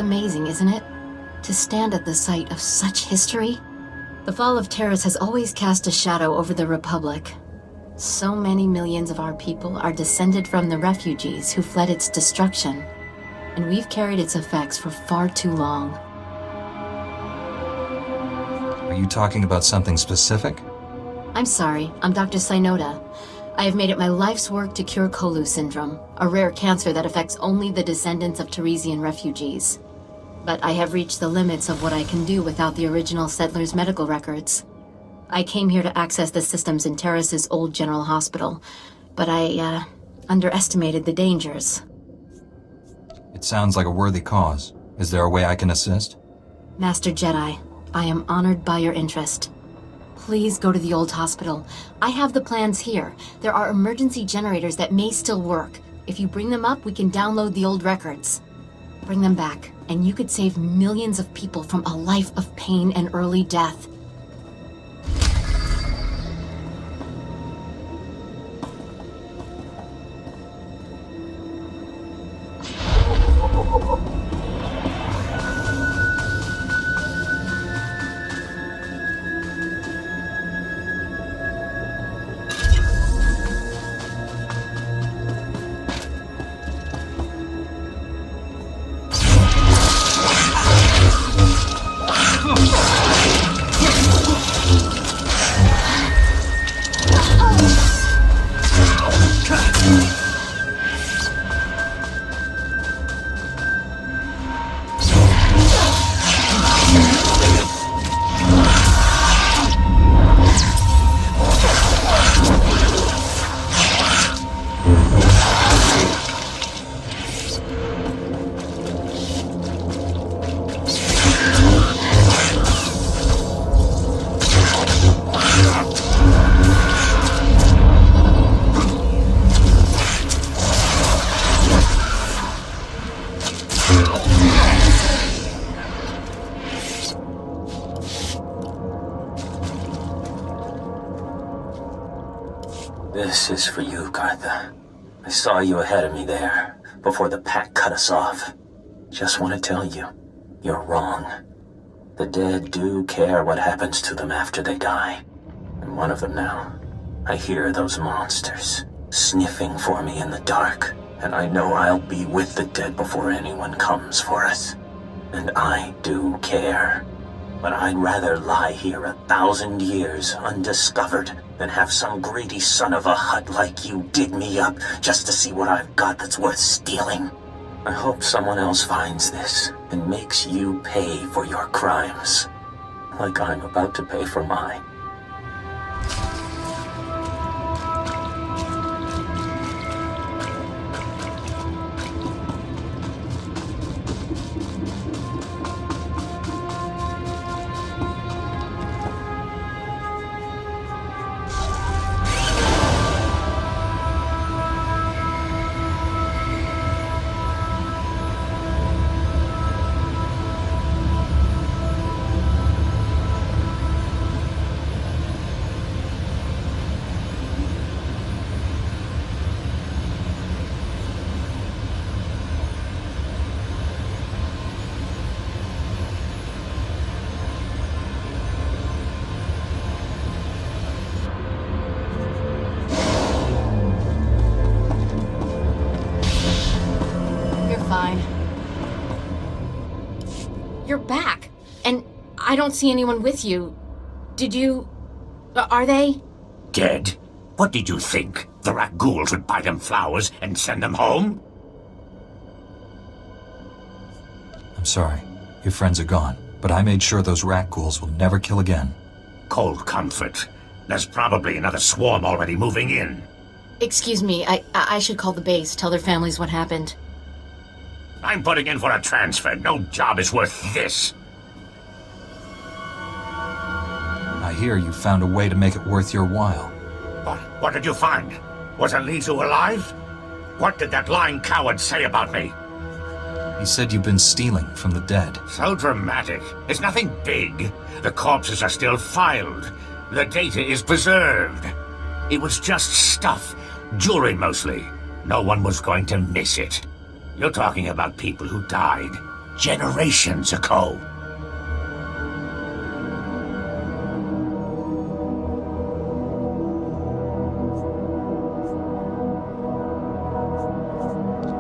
amazing, isn't it? To stand at the site of such history? The fall of Taris has always cast a shadow over the Republic. So many millions of our people are descended from the refugees who fled its destruction, and we've carried its effects for far too long. Are you talking about something specific? I'm sorry, I'm Dr. Synoda. I have made it my life's work to cure Colu syndrome, a rare cancer that affects only the descendants of Tarisian refugees. But I have reached the limits of what I can do without the original settlers' medical records. I came here to access the systems in Taris's old general hospital, but I, underestimated the dangers. It sounds like a worthy cause. Is there a way I can assist? Master Jedi, I am honored by your interest. Please go to the old hospital. I have the plans here. There are emergency generators that may still work. If you bring them up, we can download the old records. Bring them back, and you could save millions of people from a life of pain and early death. This is for you, Gartha. I saw you ahead of me there, before the pack cut us off. Just want to tell you, you're wrong. The dead do care what happens to them after they die. I'm one of them now. I hear those monsters sniffing for me in the dark, and I know I'll be with the dead before anyone comes for us. And I do care. But I'd rather lie here 1,000 years undiscovered than have some greedy son of a Hutt like you dig me up just to see what I've got that's worth stealing. I hope someone else finds this and makes you pay for your crimes, like I'm about to pay for mine. You're back, and I don't see anyone with you. Did you... are they? Dead? What did you think? The rat ghouls would buy them flowers and send them home? I'm sorry. Your friends are gone, but I made sure those rat ghouls will never kill again. Cold comfort. There's probably another swarm already moving in. Excuse me, I should call the base, tell their families what happened. I'm putting in for a transfer. No job is worth this. I hear you found a way to make it worth your while. What did you find? Was Elizu alive? What did that lying coward say about me? He said you've been stealing from the dead. So dramatic. It's nothing big. The corpses are still filed. The data is preserved. It was just stuff. Jewelry mostly. No one was going to miss it. You're talking about people who died. generations ago.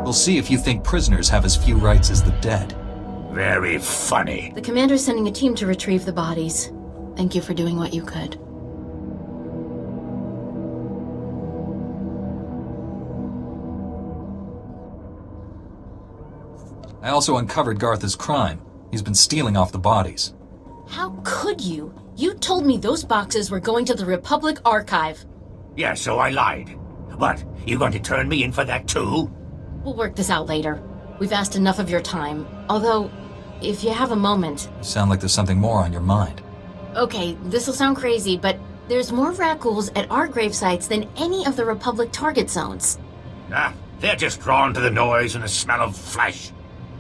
We'll see if you think prisoners have as few rights as the dead. Very funny. The commander's sending a team to retrieve the bodies. Thank you for doing what you could. I also uncovered Gartha's crime. He's been stealing off the bodies. How could you? You told me those boxes were going to the Republic Archive. Yeah, so I lied. What, you going to turn me in for that too? We'll work this out later. We've asked enough of your time. Although, if you have a moment... You sound like there's something more on your mind. Okay, this'll sound crazy, but there's more rat ghouls at our grave sites than any of the Republic target zones. Ah, they're just drawn to the noise and the smell of flesh.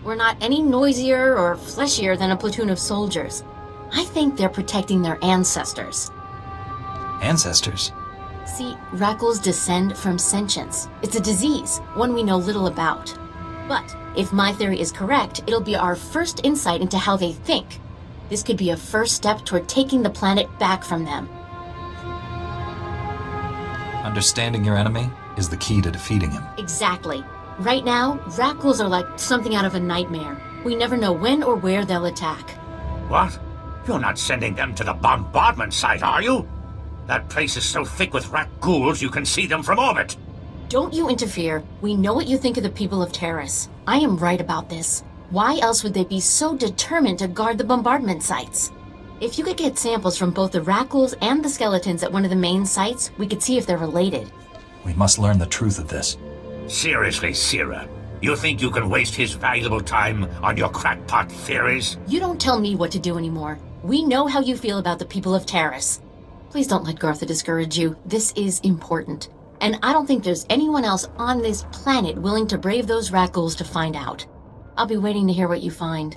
We're not any noisier or fleshier than a platoon of soldiers. I think they're protecting their ancestors. Ancestors? See, rat ghouls descend from sentience. It's a disease, one we know little about. But if my theory is correct, it'll be our first insight into how they think. This could be a first step toward taking the planet back from them. Understanding your enemy is the key to defeating him. Exactly. Right now, rat ghouls are like something out of a nightmare. We never know when or where they'll attack. What? You're not sending them to the bombardment site, are you? That place is so thick with rat ghouls you can see them from orbit. Don't you interfere. We know what you think of the people of Taris. I am right about this. Why else would they be so determined to guard the bombardment sites? If you could get samples from both the rat ghouls and the skeletons at one of the main sites, we could see if they're related. We must learn the truth of this. Seriously, Sierra, you think you can waste his valuable time on your crackpot theories? You don't tell me what to do anymore. We know how you feel about the people of Taris. Please don't let Gartha discourage you. This is important. And I don't think there's anyone else on this planet willing to brave those rat ghouls to find out. I'll be waiting to hear what you find.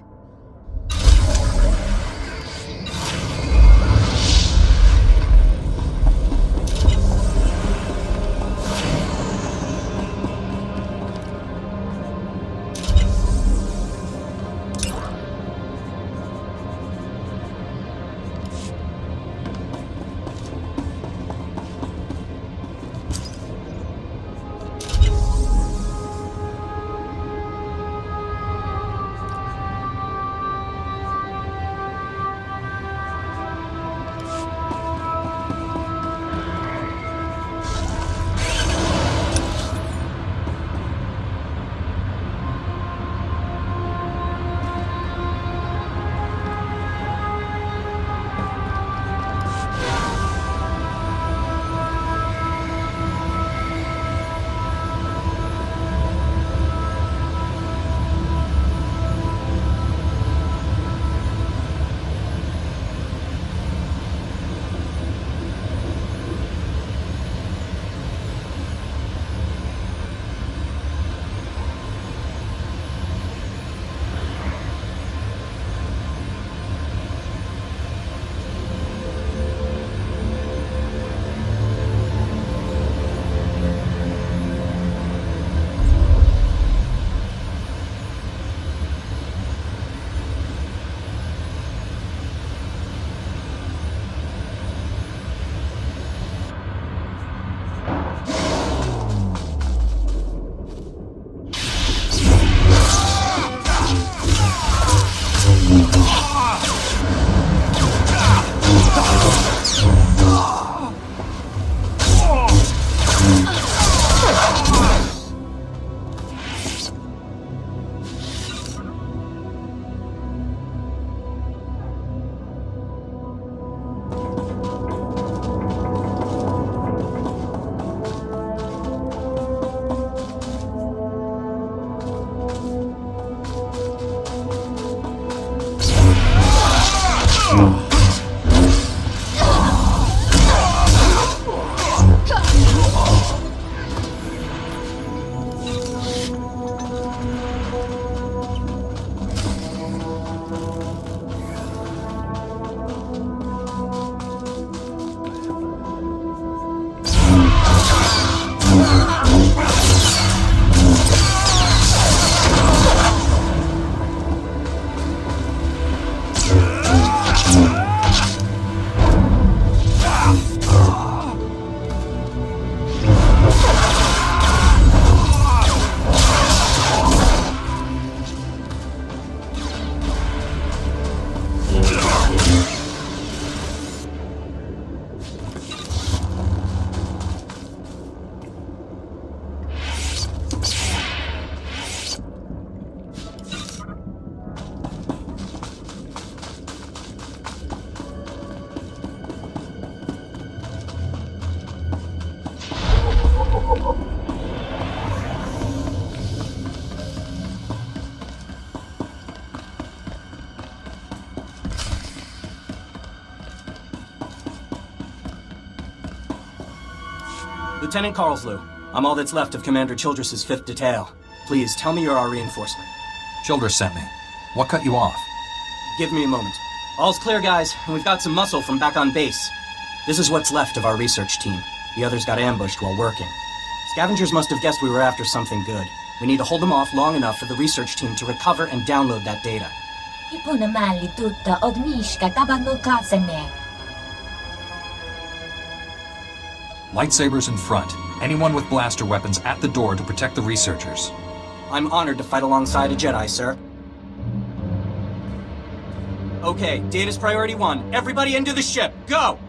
Lieutenant Carlslew, I'm all that's left of Commander Childress's 5th Detail. Please, tell me you're our reinforcement. Childress sent me. What cut you off? Give me a moment. All's clear, guys, and we've got some muscle from back on base. This is what's left of our research team. The others got ambushed while working. Scavengers must have guessed we were after something good. We need to hold them off long enough for the research team to recover and download that data. Lightsabers in front. Anyone with blaster weapons at the door to protect the researchers. I'm honored to fight alongside a Jedi, sir. Okay, data's priority 1. Everybody into the ship. Go!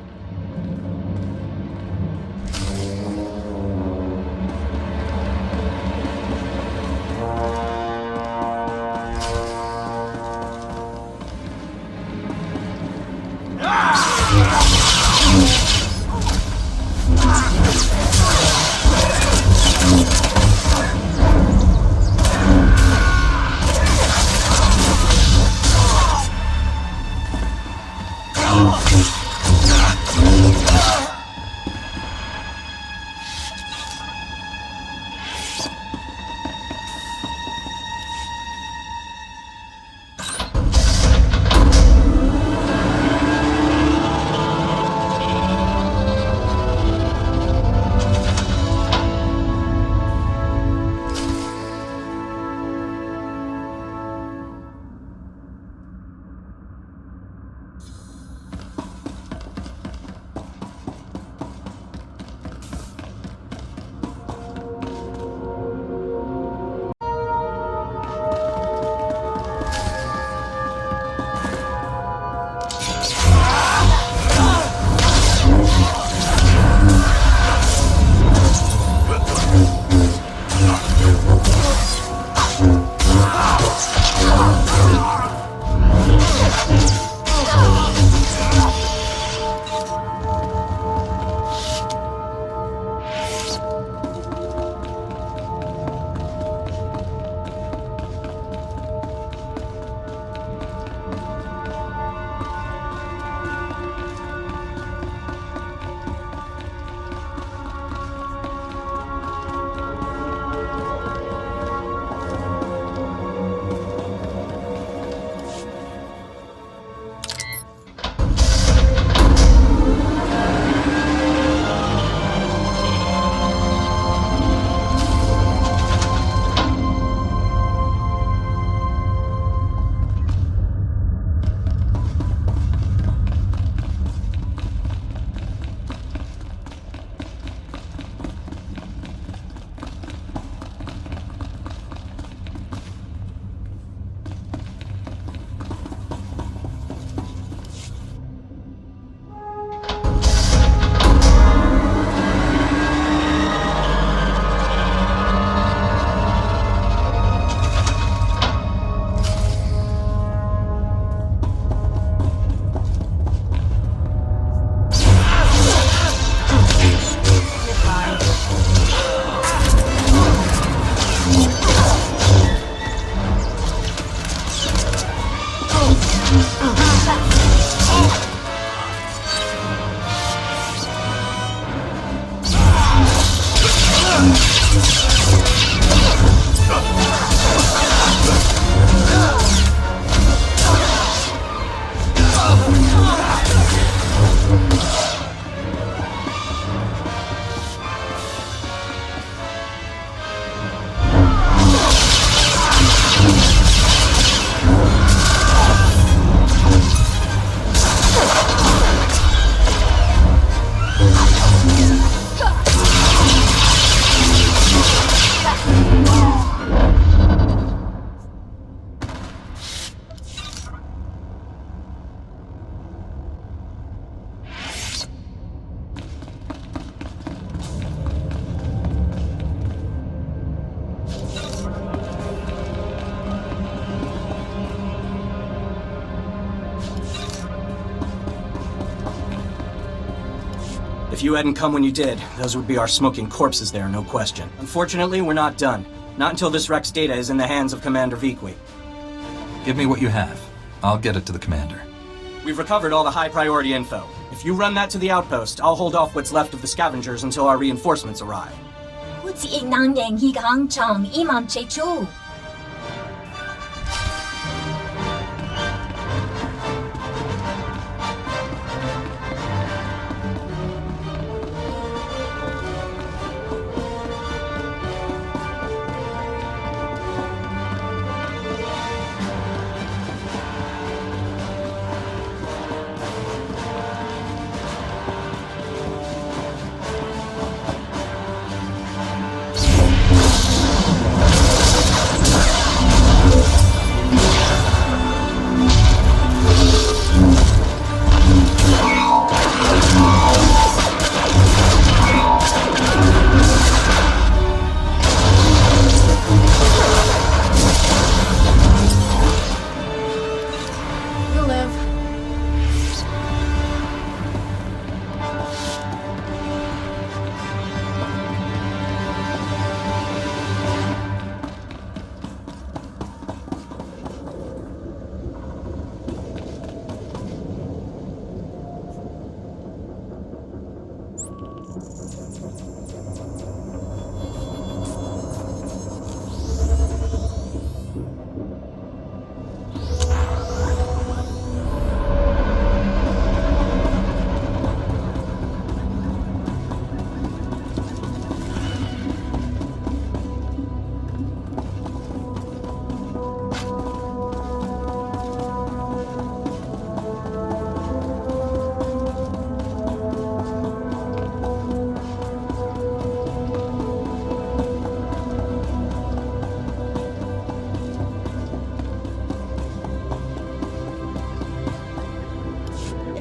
If you hadn't come when you did, those would be our smoking corpses there, no question. Unfortunately, we're not done. Not until this wreck's data is in the hands of Commander Viqui. Give me what you have. I'll get it to the commander. We've recovered all the high-priority info. If you run that to the outpost, I'll hold off what's left of the scavengers until our reinforcements arrive. 好似亦能贏佢講從伊萬最初。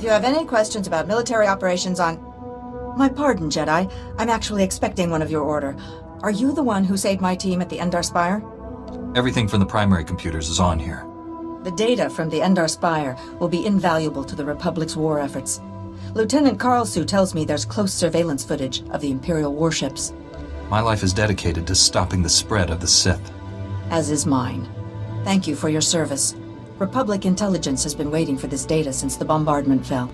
If you have any questions about military operations on... My pardon, Jedi. I'm actually expecting one of your order. Are you the one who saved my team at the Endar Spire? Everything from the primary computers is on here. The data from the Endar Spire will be invaluable to the Republic's war efforts. Lieutenant Carlsu tells me there's close surveillance footage of the Imperial warships. My life is dedicated to stopping the spread of the Sith. As is mine. Thank you for your service. Republic intelligence has been waiting for this data since the bombardment fell.